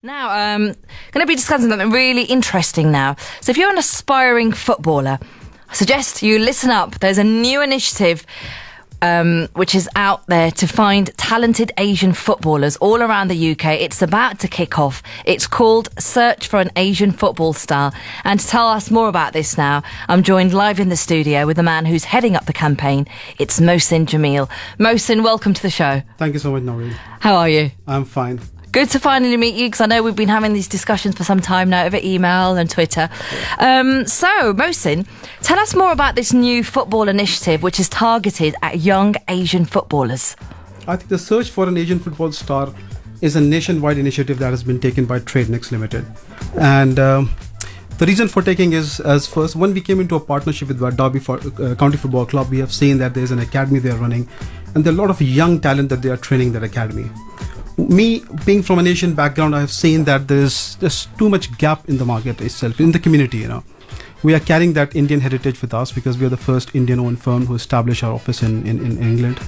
Now, going to be discussing something really interesting now. So if you're an aspiring footballer, I suggest you listen up. There's a new initiative which is out there to find talented Asian footballers all around the UK. It's about to kick off. It's called Search for an Asian Football Star. And to tell us more about this now, I'm joined live in the studio with the man who's heading up the campaign. It's Mohsin Jamil. Mohsin, welcome to the show. Thank you so much, Noreen. How are you? I'm fine. Good to finally meet you, because I know we've been having these discussions for some time now over email and Twitter. So, Mohsin, tell us more about this new football initiative which is targeted at young Asian footballers. I think the search for an Asian football star is a nationwide initiative that has been taken by TradeNext Limited. And the reason for taking is, as first, when we came into a partnership with Derby County Football Club, we have seen that there's an academy they are running, and there are a lot of young talent that they are training that academy. Me being from an Asian background, I have seen that there's too much gap in the market itself, in the community, We are carrying that Indian heritage with us because we are the first Indian-owned firm who established our office in England.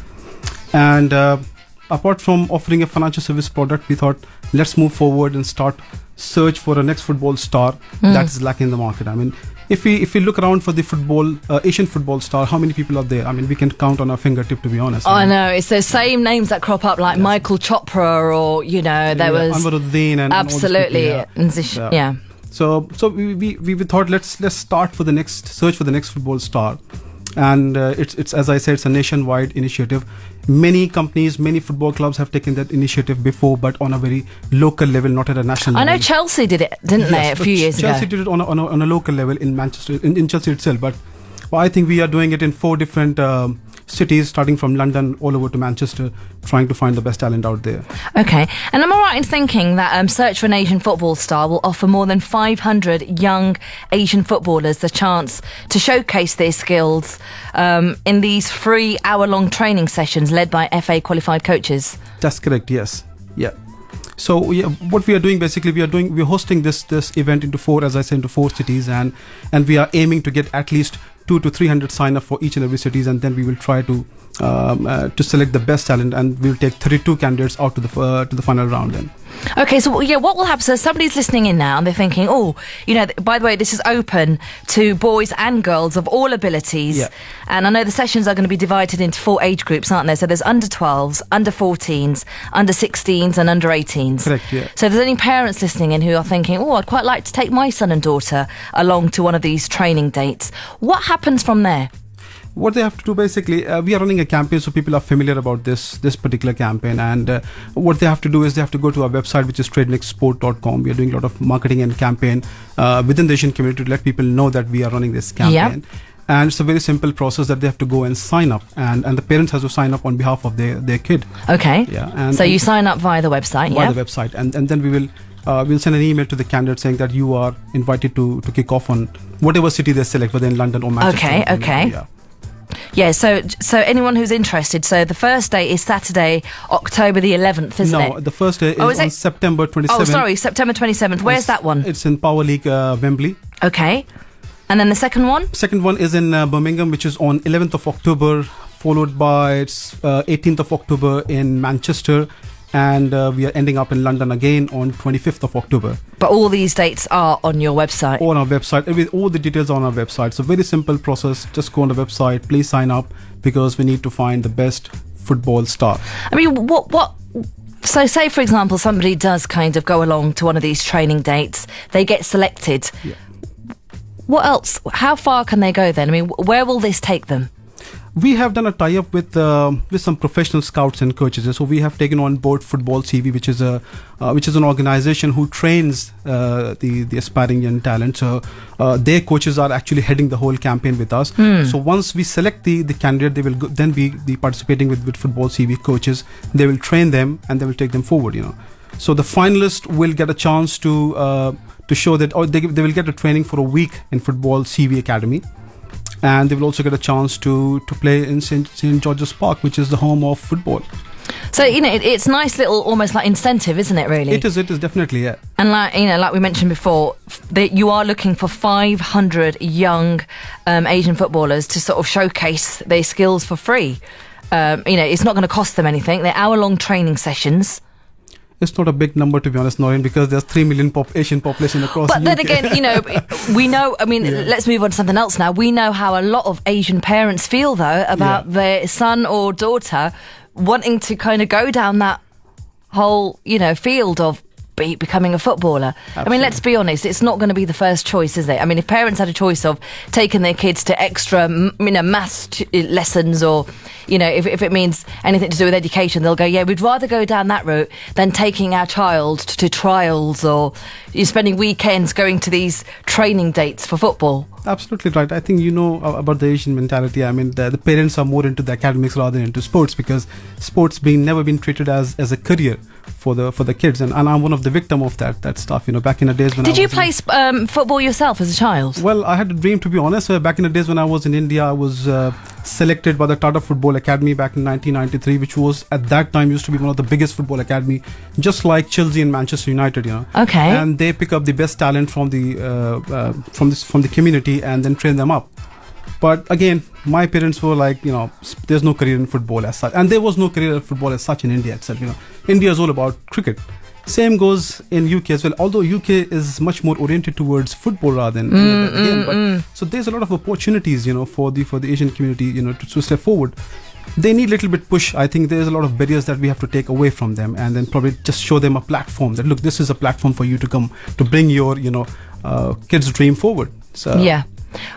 And apart from offering a financial service product, we thought, let's move forward and start search for a next football star that is lacking in the market. I mean, if we look around for the Asian football star, how many people are there? I mean, we can count on our fingertip, to be honest. I know, it's those same names that crop up, like Michael Chopra, or there was Anwaruddin and absolutely, all these people, yeah. So we thought let's start for the next search for the next football star, and it's as I said, it's a nationwide initiative. Many companies, many football clubs have taken that initiative before, but on a very local level, not at a national level. I know Chelsea did it, didn't they, a few years ago? Chelsea did it on a local level in Manchester, in Chelsea itself. But I think we are doing it in 4 different cities, starting from London all over to Manchester, trying to find the best talent out there. Okay, and am I right in thinking that Search for an Asian Football Star will offer more than 500 young Asian footballers the chance to showcase their skills in these 3-hour-long training sessions led by FA qualified coaches? That's correct. Yes. Yeah. So what we are doing basically, we're hosting this event into 4 cities, and we are aiming to get at least 200 to 300 sign up for each and every cities, and then we will try to select the best talent, and we'll take 32 candidates out to the final round then. Okay, so what will happen? So somebody's listening in now and they're thinking, by the way, this is open to boys and girls of all abilities. Yeah. And I know the sessions are going to be divided into 4 age groups, aren't there? So there's under 12s, under 14s, under 16s and under 18s. Correct, yeah. So if there's any parents listening in who are thinking, I'd quite like to take my son and daughter along to one of these training dates, what happens from there? What they have to do basically, we are running a campaign, so people are familiar about this particular campaign, and what they have to do is they have to go to our website, which is tradenextsport.com. We are doing a lot of marketing and campaign within the Asian community to let people know that we are running this campaign. Yep. And it's a very simple process that they have to go and sign up, and the parents have to sign up on behalf of their kid. Okay. Yeah. And so you sign up via the website. Via the website, and then we will. We'll send an email to the candidate saying that you are invited to kick off on whatever city they select, whether in London or Manchester. Okay. Yeah, so anyone who's interested, so the first day is Saturday, October the 11th, isn't it? No, the first day is on September 27th. Oh, sorry, September 27th. Where's that one? It's in Power League, Wembley. Okay. And then the second one? Second one is in Birmingham, which is on 11th of October, followed by 18th of October in Manchester. And we are ending up in London again on 25th of October. But all these dates are on your website? On our website. With all the details on our website. So very simple process. Just go on the website. Please sign up, because we need to find the best football star. I mean, what? So say, for example, somebody does kind of go along to one of these training dates. They get selected. Yeah. What else? How far can they go then? I mean, where will this take them? We have done a tie-up with some professional scouts and coaches. So we have taken on board Football CV, which is an organization who trains the aspiring young talent. So their coaches are actually heading the whole campaign with us. So once we select the candidate, they will then be participating with Football CV coaches. They will train them and they will take them forward. So the finalist will get a chance to show that, or they will get a training for a week in Football CV Academy. And they will also get a chance to play in St. George's Park, which is the home of football. So, it's nice little, almost like incentive, isn't it, really? It is definitely, yeah. And like we mentioned before, that you are looking for 500 young Asian footballers to sort of showcase their skills for free. It's not going to cost them anything. They're hour-long training sessions. It's not a big number, to be honest, Noreen, because there's 3 million Asian population across But the then UK. again, we know, let's move on to something else now. We know how a lot of Asian parents feel, though, about their son or daughter wanting to kind of go down that whole, field of becoming a footballer. Absolutely. I mean, let's be honest, it's not going to be the first choice, is it? I mean, if parents had a choice of taking their kids to extra, maths lessons, or, if it means anything to do with education, they'll go, yeah, we'd rather go down that route than taking our child to trials, or you're spending weekends going to these training dates for football. Absolutely right. I think you know about the Asian mentality. I mean, the parents are more into the academics rather than into sports, because sports never been treated as a career for the kids, and I'm one of the victim of that stuff. Back in the days when Did you play football yourself as a child? Well, I had a dream, to be honest. Back in the days when I was in India, I was selected by the Tata Football Academy back in 1993, which was at that time used to be one of the biggest football academy, just like Chelsea and Manchester United. Okay. And they pick up the best talent from the community and then train them up. But again, my parents were like, there's no career in football as such, and there was no career in football as such in India itself. India is all about cricket. Same goes in UK as well, although UK is much more oriented towards football rather than again. So there's a lot of opportunities, for the Asian community, to step forward. They need a little bit push. I think there's a lot of barriers that we have to take away from them, and then probably just show them a platform that, look, this is a platform for you to come to bring your kids' dream forward. So yeah.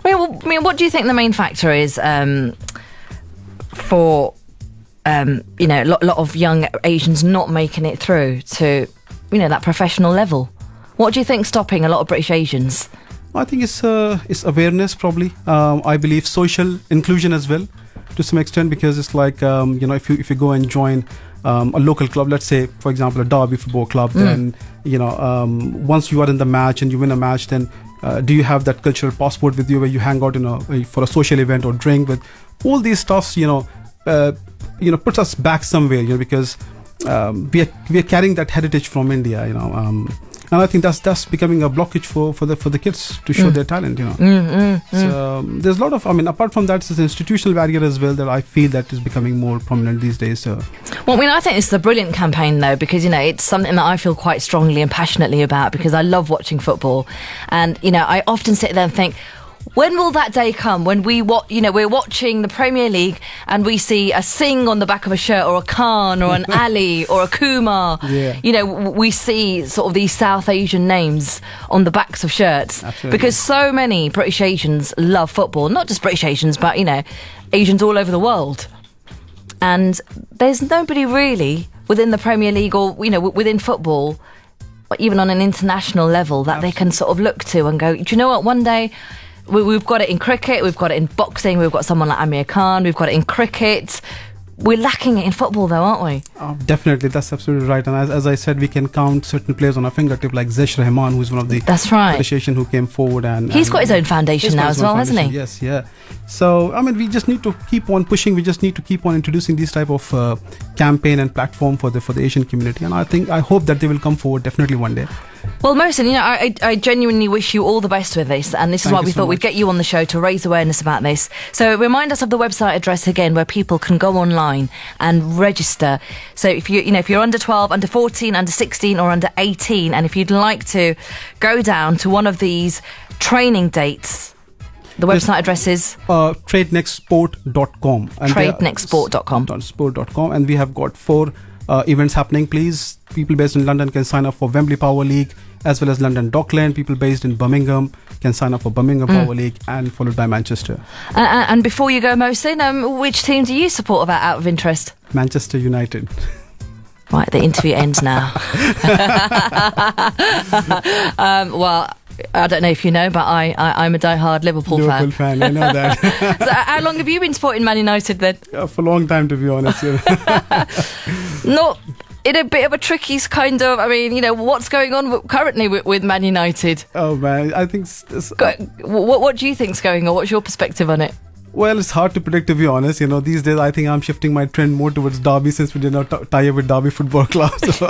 I mean, what do you think the main factor is for a lot of young Asians not making it through to that professional level? What do you think stopping a lot of British Asians? I think it's awareness, probably. I believe social inclusion as well, to some extent, because it's like if you go and join a local club, let's say for example a Derby football club, then once you are in the match and you win a match, then do you have that cultural passport with you where you hang out for a social event or drink with all these stuffs? Puts us back somewhere, because we are carrying that heritage from India, and I think that's becoming a blockage for the kids to show their talent, So there's a lot of, apart from that, there's an institutional barrier as well that I feel that is becoming more prominent these days. So, well, I think it's a brilliant campaign though, because it's something that I feel quite strongly and passionately about, because I love watching football, and I often sit there and think, when will that day come when we're watching the Premier League and we see a Singh on the back of a shirt, or a Khan, or an Ali, or a Kumar? Yeah. We see sort of these South Asian names on the backs of shirts. Absolutely. Because so many British Asians love football, not just British Asians, but Asians all over the world. And there's nobody really within the Premier League or within football, or even on an international level, that Absolutely. They can sort of look to and go, do you know what, one day. We've got it in cricket, we've got it in boxing, we've got someone like Amir Khan, we've got it in cricket. We're lacking it in football though, aren't we? Definitely, that's absolutely right. And as I said, we can count certain players on our fingertip, like Zesh Rahman, who's one of the British Asian who came forward. And he's got his own foundation now as well, hasn't he? Yes, yeah. So, we just need to keep on pushing. We just need to keep on introducing these type of campaign and platform for the Asian community. And I hope that they will come forward definitely one day. Well, Mohsin, I genuinely wish you all the best with this, and this is why we thought we'd get you on the show to raise awareness about this. So remind us of the website address again, where people can go online and register. So if you're under 12, under 14, under 16, or under 18, and if you'd like to go down to one of these training dates, the website address is tradenextsport.com. Tradenextsport.com. And we have got 4 events happening. Please, people based in London can sign up for Wembley Power League, as well as London Dockland. People based in Birmingham can sign up for Birmingham Power League, and followed by Manchester. And before you go, Mohsin, which team do you support out of interest? Manchester United. Right, the interview ends now. Well, I don't know if you know, but I'm a die-hard Liverpool fan. I know that. So how long have you been supporting Man United then? For a long time, to be honest. Not in a bit of a tricky kind of, what's going on currently with Man United? Oh man, I think what do you think's going on? What's your perspective on it? Well, it's hard to predict, to be honest. These days I think I'm shifting my trend more towards Derby since we did not tie up with Derby Football Club. So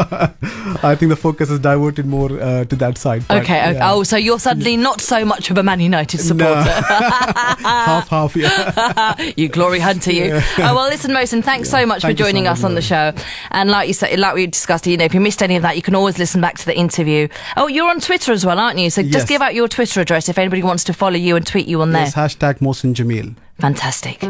I think the focus is diverted more to that side. But, Okay. yeah. Oh, so you're suddenly not so much of a Man United supporter. Half, yeah. You glory hunter, you. Yeah. Oh, well, listen, Mohsin, thanks so much Thank for you so joining much, us on the show. And like you said, like we discussed, if you missed any of that, you can always listen back to the interview. Oh, you're on Twitter as well, aren't you? So just Yes. give out your Twitter address if anybody wants to follow you and tweet you on there. Yes, #Mohsin Jamil. Fantastic.